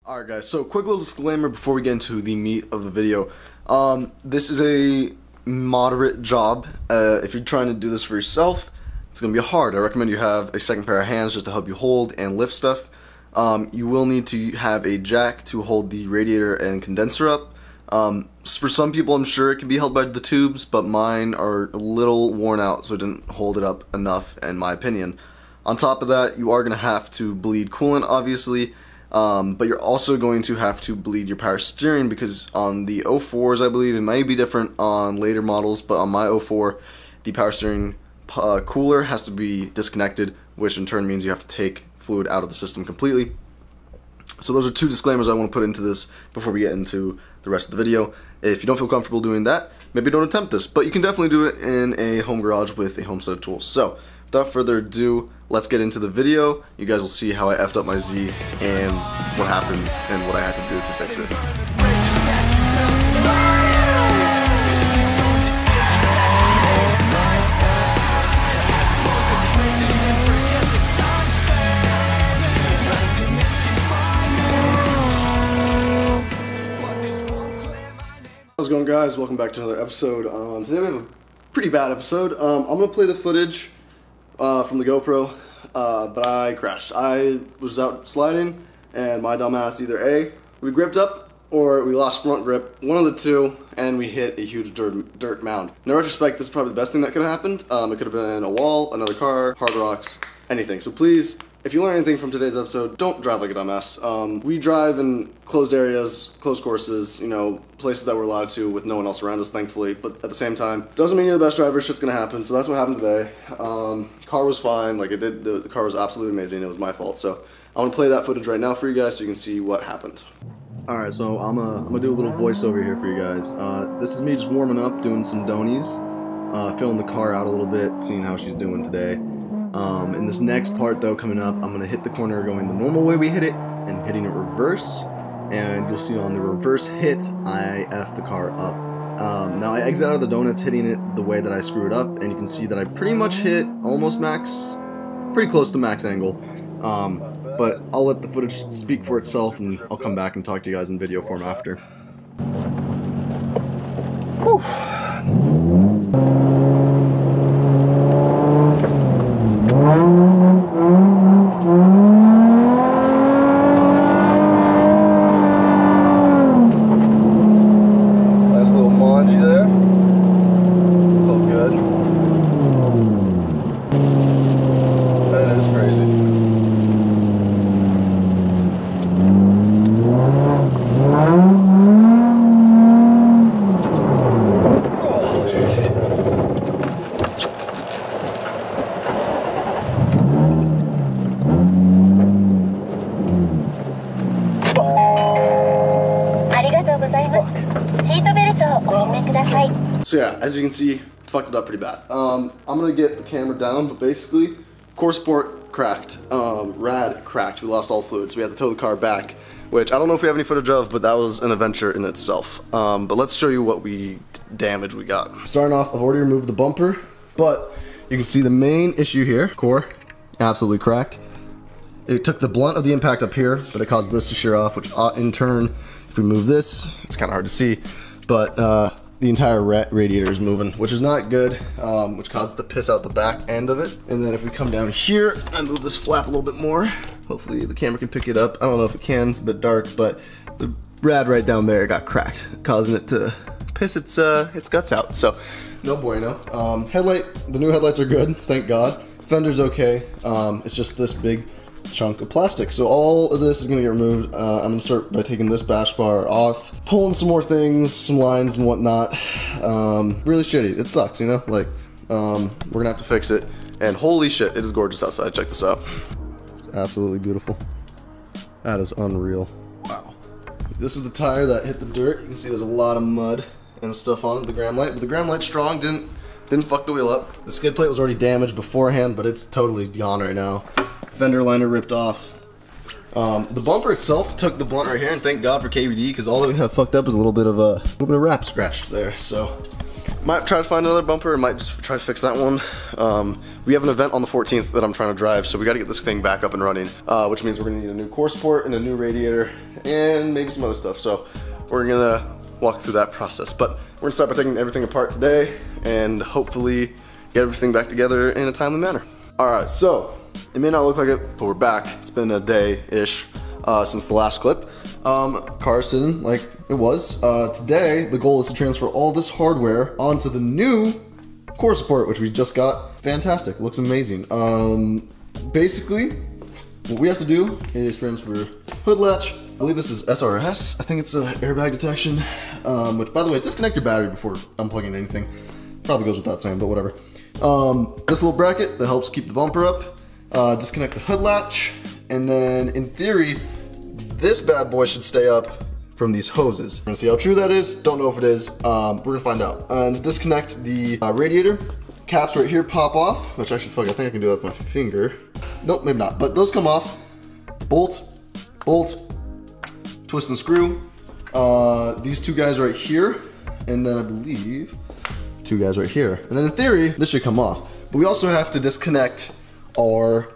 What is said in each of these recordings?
Alright guys, so quick little disclaimer before we get into the meat of the video. This is a moderate job. If you're trying to do this for yourself, it's going to be hard. I recommend you have a second pair of hands just to help you hold and lift stuff. You will need to have a jack to hold the radiator and condenser up. For some people I'm sure it can be held by the tubes, but mine are a little worn out, so it didn't hold it up enough in my opinion. On top of that, you are going to have to bleed coolant obviously. But you're also going to have to bleed your power steering, because on the 04s, I believe, it may be different on later models, but on my 04, the power steering cooler has to be disconnected, which in turn means you have to take fluid out of the system completely. So those are two disclaimers I want to put into this before we get into the rest of the video. If you don't feel comfortable doing that, maybe don't attempt this, but you can definitely do it in a home garage with a home set of tools. So without further ado, let's get into the video. You guys will see how I effed up my Z and what happened and what I had to do to fix it. How's it going, guys? Welcome back to another episode. Today we have a pretty bad episode. I'm going to play the footage from the GoPro, but I crashed. I was out sliding, and my dumbass either A, we gripped up, or we lost front grip, one of the two, and we hit a huge dirt mound. In retrospect, this is probably the best thing that could have happened. It could have been a wall, another car, hard rocks, anything. So please, if you learn anything from today's episode, don't drive like a dumbass. We drive in closed areas, closed courses, you know, places that we're allowed to with no one else around us, thankfully, but at the same time, doesn't mean you're the best driver. Shit's gonna happen. So that's what happened today. Car was fine, like the car was absolutely amazing. It was my fault. So I want to play that footage right now for you guys so you can see what happened. Alright, so I'm gonna do a little voiceover here for you guys. This is me just warming up, doing some donies, filling the car out a little bit, seeing how she's doing today. In this next part though, coming up, I'm gonna hit the corner going the normal way we hit it and hitting it reverse, and you'll see on the reverse hit I F the car up. Now I exit out of the donuts hitting it the way that I screwed up, and you can see that I pretty much hit almost max, pretty close to max angle. But I'll let the footage speak for itself, and I'll come back and talk to you guys in video form after. Whew. So yeah, as you can see, fucked it up pretty bad. I'm gonna get the camera down, but basically, core support cracked, rad cracked. We lost all fluid, so we had to tow the car back, which I don't know if we have any footage of, but that was an adventure in itself. But let's show you what damage we got. Starting off, I've already removed the bumper, but you can see the main issue here, core, absolutely cracked. It took the blunt of the impact up here, but it caused this to shear off, which in turn, if we move this, it's kind of hard to see, but the entire radiator is moving, which is not good, which causes it to piss out the back end of it. And then if we come down here and move this flap a little bit more, hopefully the camera can pick it up. I don't know if it can, it's a bit dark, but the rad right down there got cracked, causing it to piss its guts out. So no bueno. Headlight, the new headlights are good, thank God. Fender's okay. It's just this big chunk of plastic. So all of this is gonna get removed. I'm gonna start by taking this bash bar off, pulling some more things, some lines and whatnot. Really shitty. It sucks, you know? Like, we're gonna have to fix it. And holy shit, it is gorgeous outside. Check this out. It's absolutely beautiful. That is unreal. Wow. This is the tire that hit the dirt. You can see there's a lot of mud and stuff on it, the gram light. But the gram light's strong, didn't fuck the wheel up. The skid plate was already damaged beforehand, but it's totally gone right now. Fender liner ripped off. The bumper itself took the blunt right here, and thank God for KBD, because all that we have fucked up is a little bit of wrap scratched there. So Might try to find another bumper, and might just try to fix that one. We have an event on the 14th that I'm trying to drive, so we gotta get this thing back up and running, which means we're gonna need a new core support and a new radiator and maybe some other stuff. So we're gonna walk through that process. But we're gonna start by taking everything apart today and hopefully get everything back together in a timely manner. All right, so it may not look like it, but we're back. It's been a day-ish since the last clip. Car's sitting like it was. Today, the goal is to transfer all this hardware onto the new core support, which we just got. Fantastic, looks amazing. Basically, what we have to do is transfer hood latch. I believe this is SRS. I think it's airbag detection, which, by the way, disconnect your battery before unplugging anything. Probably goes without saying, but whatever. This little bracket that helps keep the bumper up. Disconnect the hood latch, and then in theory, this bad boy should stay up from these hoses. We're gonna see how true that is. Don't know if it is. We're gonna find out. And disconnect the radiator. Caps right here pop off, which actually, fuck, I think I can do that with my finger. Nope, maybe not, but those come off. Bolt, twist and screw. These two guys right here, and then I believe two guys right here. And then in theory, this should come off. But we also have to disconnect our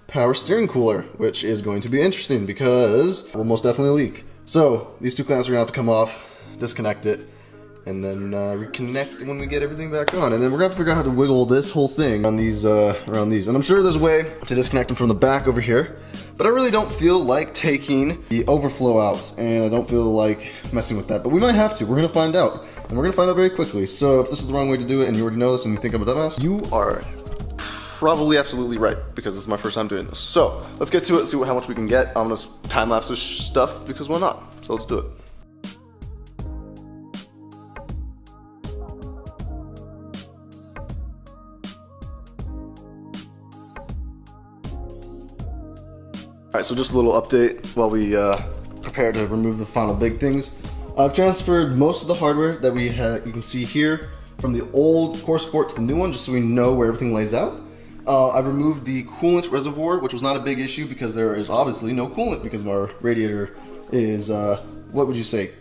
power steering cooler, which is going to be interesting because we'll most definitely leak. So these two clamps are gonna have to come off, disconnect it, and then reconnect when we get everything back on. And then we're gonna have to figure out how to wiggle this whole thing on these, around these. And I'm sure there's a way to disconnect them from the back over here, but I really don't feel like taking the overflow out, and I don't feel like messing with that. But we might have to. We're gonna find out, and we're gonna find out very quickly. So if this is the wrong way to do it and you already know this and you think I'm a dumbass, you are probably absolutely right, because this is my first time doing this. So let's get to it and see how much we can get. I'm gonna time lapse this stuff because why not? So let's do it. All right, so just a little update while we prepare to remove the final big things. I've transferred most of the hardware that we had, you can see here, from the old core support to the new one, just so we know where everything lays out. I've removed the coolant reservoir, which was not a big issue because there is obviously no coolant because our radiator is, what would you say,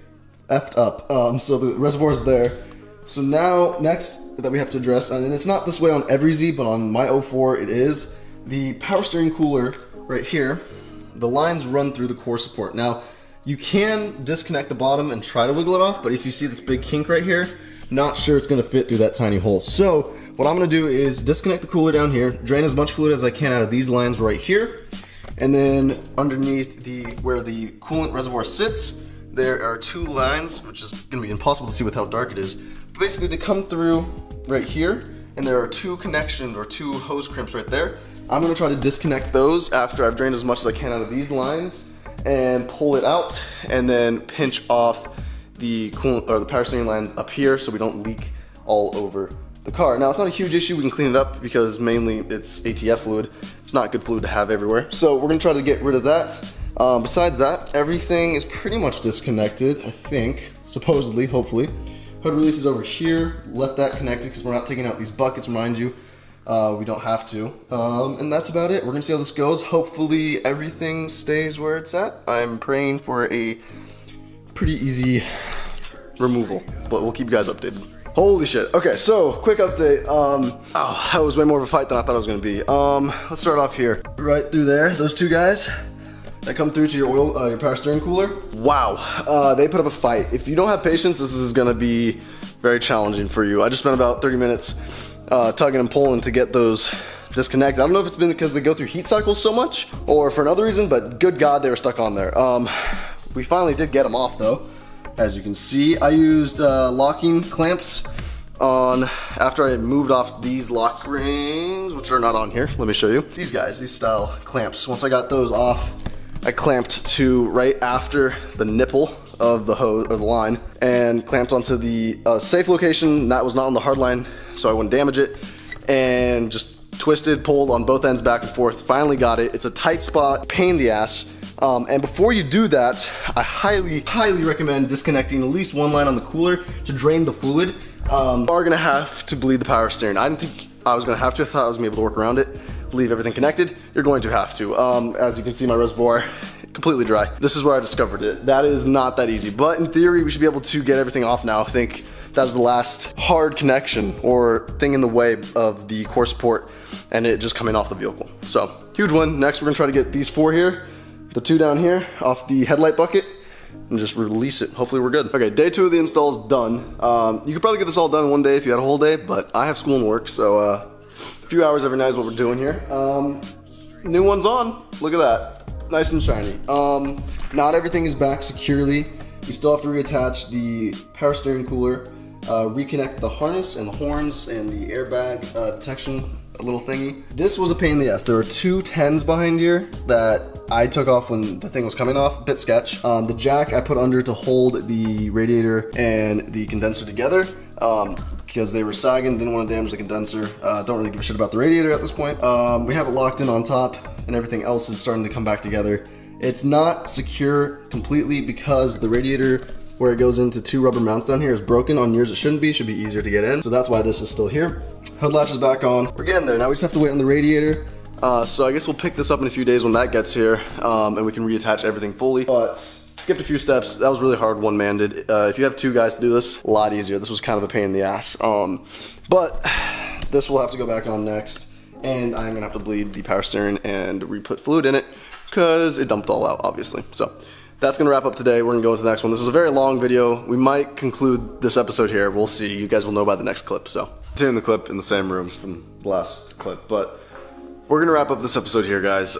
effed up. So the reservoir is there. So now, next that we have to address, and it's not this way on every Z, but on my 04 it is, the power steering cooler right here, the lines run through the core support. Now, you can disconnect the bottom and try to wiggle it off, but if you see this big kink right here, not sure it's gonna fit through that tiny hole. So what I'm gonna do is disconnect the cooler down here, drain as much fluid as I can out of these lines right here, and then underneath where the coolant reservoir sits, there are two lines, which is gonna be impossible to see with how dark it is. But basically they come through right here, and there are two connections or two hose crimps right there. I'm gonna try to disconnect those after I've drained as much as I can out of these lines and pull it out, and then pinch off the coolant or the power steering lines up here so we don't leak all over the car. Now, it's not a huge issue. We can clean it up because mainly it's ATF fluid. It's not good fluid to have everywhere. So we're gonna try to get rid of that. Besides that, everything is pretty much disconnected, I think, supposedly, hopefully. Hood release is over here. Left that connected because we're not taking out these buckets, remind you. We don't have to. And that's about it. We're gonna see how this goes. Hopefully everything stays where it's at. I'm praying for a pretty easy removal, but we'll keep you guys updated. Holy shit. Okay, so quick update. Oh, that was way more of a fight than I thought it was gonna be. Let's start off here. Right through there, those two guys that come through to your oil, your power steering cooler. Wow, they put up a fight. If you don't have patience, this is gonna be very challenging for you. I just spent about 30 minutes tugging and pulling to get those disconnected. I don't know if it's been because they go through heat cycles so much or for another reason, but good God, they were stuck on there. We finally did get them off though. As you can see, I used locking clamps on after I moved off these lock rings, which are not on here. Let me show you. These guys, these style clamps. Once I got those off, I clamped to right after the nipple of the hose or the line and clamped onto the safe location that was not on the hard line so I wouldn't damage it, and just twisted, pulled on both ends back and forth. Finally got it. It's a tight spot, pain in the ass. And before you do that, I highly recommend disconnecting at least one line on the cooler to drain the fluid. You are gonna have to bleed the power steering. I didn't think I was gonna have to. I thought I was gonna be able to work around it, leave everything connected. You're going to have to. As you can see, my reservoir completely dry. This is where I discovered it. That is not that easy, but in theory, we should be able to get everything off now. I think that is the last hard connection or thing in the way of the core support and it just coming off the vehicle. So, huge win. Next, we're gonna try to get these 4 here, the 2 down here, off the headlight bucket, and just release it. Hopefully we're good. Okay, day 2 of the install is done. You could probably get this all done in one day if you had a whole day, but I have school and work, so a few hours every night is what we're doing here. New one's on. Look at that. Nice and shiny. Not everything is back securely. We still have to reattach the power steering cooler, reconnect the harness and the horns and the airbag detection little thingy. This was a pain in the ass. There were 2 10s behind here that I took off when the thing was coming off, bit sketch. The jack I put under to hold the radiator and the condenser together because they were sagging, didn't want to damage the condenser. Don't really give a shit about the radiator at this point. We have it locked in on top and everything else is starting to come back together. It's not secure completely because the radiator where it goes into 2 rubber mounts down here is broken. On yours it shouldn't be, should be easier to get in. So that's why this is still here. Hood latch is back on. We're getting there. Now we just have to wait on the radiator. So I guess we'll pick this up in a few days when that gets here and we can reattach everything fully. But skipped a few steps. That was really hard, one man did. If you have 2 guys to do this, a lot easier. This was kind of a pain in the ass. But this will have to go back on next. And I'm gonna have to bleed the power steering and re-put fluid in it because it dumped all out, obviously. So that's gonna wrap up today. We're gonna go into the next one. This is a very long video. We might conclude this episode here. We'll see. You guys will know by the next clip, so. Continuing the clip in the same room from the last clip, but we're gonna wrap up this episode here, guys.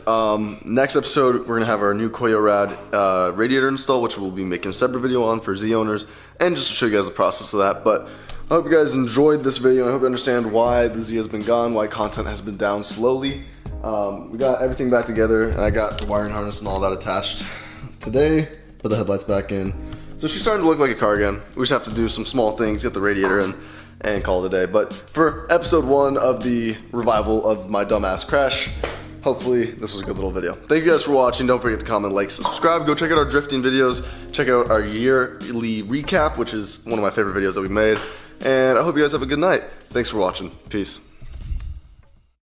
Next episode, we're gonna have our new Koyo radiator install, which we'll be making a separate video on for Z owners, and just to show you guys the process of that. But I hope you guys enjoyed this video. I hope you understand why the Z has been gone, why content has been down slowly. We got everything back together, and I got the wiring harness and all that attached today, put the headlights back in. So she's starting to look like a car again. We just have to do some small things, get the radiator in, and call it a day. But for episode 1 of the revival of my dumbass crash, hopefully this was a good little video. Thank you guys for watching. Don't forget to comment, like, subscribe. Go check out our drifting videos. Check out our yearly recap, which is one of my favorite videos that we made. And I hope you guys have a good night. Thanks for watching. Peace.